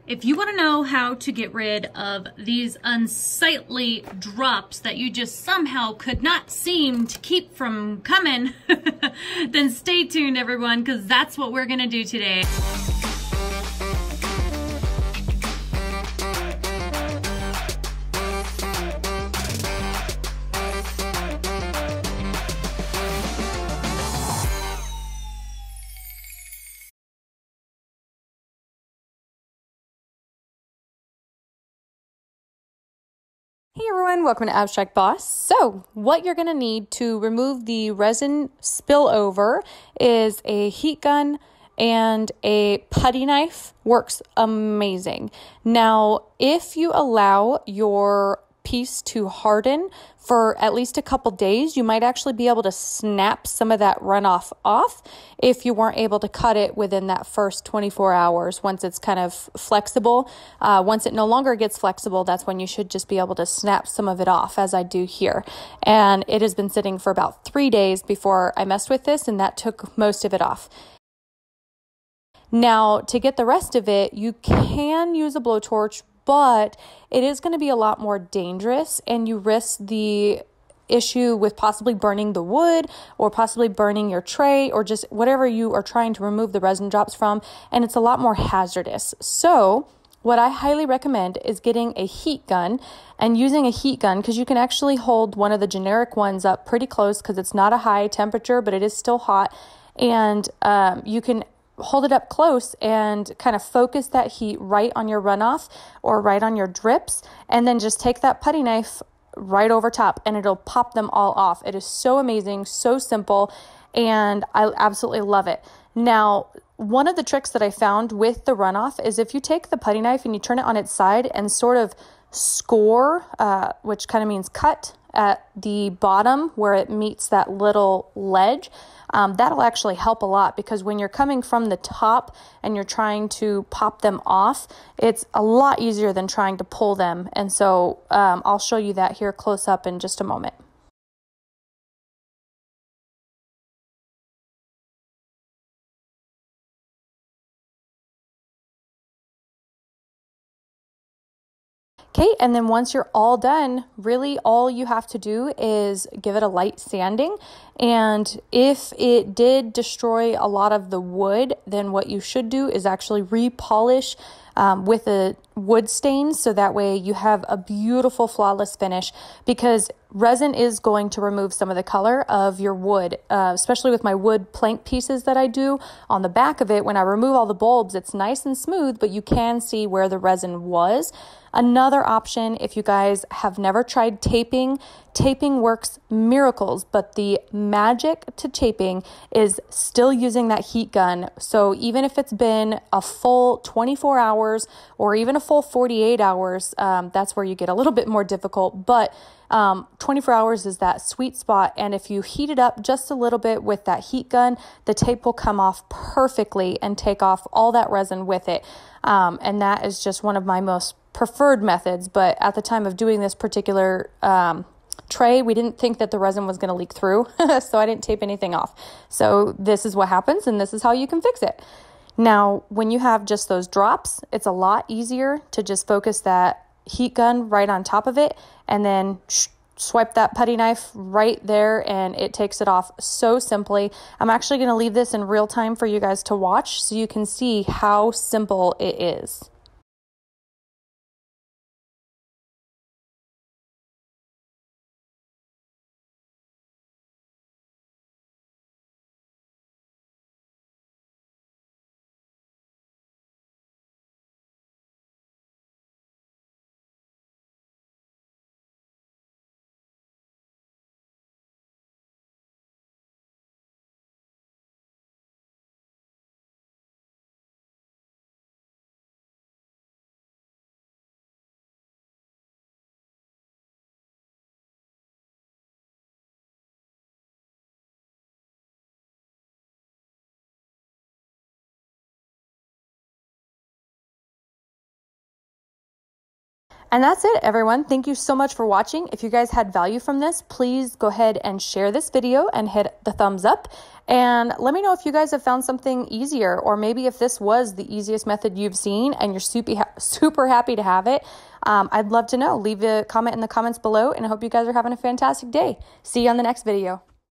If you want to know how to get rid of these unsightly drops that you just somehow could not seem to keep from coming, then stay tuned everyone, because that's what we're going to do today. Hey everyone, welcome to Abstract Boss. So what you're going to need to remove the resin spillover is a heat gun and a putty knife. Works amazing. Now, if you allow your piece to harden for at least a couple days, you might actually be able to snap some of that runoff off if you weren't able to cut it within that first 24 hours once it's kind of flexible. Once it no longer gets flexible, that's when you should just be able to snap some of it off, as I do here. And it has been sitting for about 3 days before I messed with this, and that took most of it off. Now, to get the rest of it, you can use a blowtorch, but it is going to be a lot more dangerous, and you risk the issue with possibly burning the wood or possibly burning your tray or just whatever you are trying to remove the resin drops from, and it's a lot more hazardous. So what I highly recommend is getting a heat gun and using a heat gun, because you can actually hold one of the generic ones up pretty close because it's not a high temperature, but it is still hot, and you can hold it up close and kind of focus that heat right on your runoff or right on your drips, and then just take that putty knife right over top and it'll pop them all off. It is so amazing, so simple, and I absolutely love it. Now, one of the tricks that I found with the runoff is if you take the putty knife and you turn it on its side and sort of score, which kind of means cut at the bottom where it meets that little ledge, that'll actually help a lot, because when you're coming from the top and you're trying to pop them off, it's a lot easier than trying to pull them. And so I'll show you that here close up in just a moment. Okay, and then once you're all done, really all you have to do is give it a light sanding. And if it did destroy a lot of the wood, then what you should do is actually repolish with a wood stain, so that way you have a beautiful flawless finish, because resin is going to remove some of the color of your wood, especially with my wood plank pieces that I do. On the back of it, when I remove all the bulbs, it's nice and smooth, but you can see where the resin was. Another option, if you guys have never tried taping, taping works miracles, but the magic to taping is still using that heat gun. So even if it's been a full 24 hours or even a full 48 hours, that's where you get a little bit more difficult, but 24 hours is that sweet spot. And if you heat it up just a little bit with that heat gun, the tape will come off perfectly and take off all that resin with it. And that is just one of my most preferred methods. But at the time of doing this particular tray, we didn't think that the resin was going to leak through, so I didn't tape anything off. So this is what happens, and this is how you can fix it. Now, when you have just those drops, it's a lot easier to just focus that heat gun right on top of it and then swipe that putty knife right there, and it takes it off so simply. I'm actually going to leave this in real time for you guys to watch so you can see how simple it is. And that's it, everyone. Thank you so much for watching. If you guys had value from this, please go ahead and share this video and hit the thumbs up. And let me know if you guys have found something easier, or maybe if this was the easiest method you've seen and you're super happy to have it. I'd love to know. Leave a comment in the comments below, and I hope you guys are having a fantastic day. See you on the next video.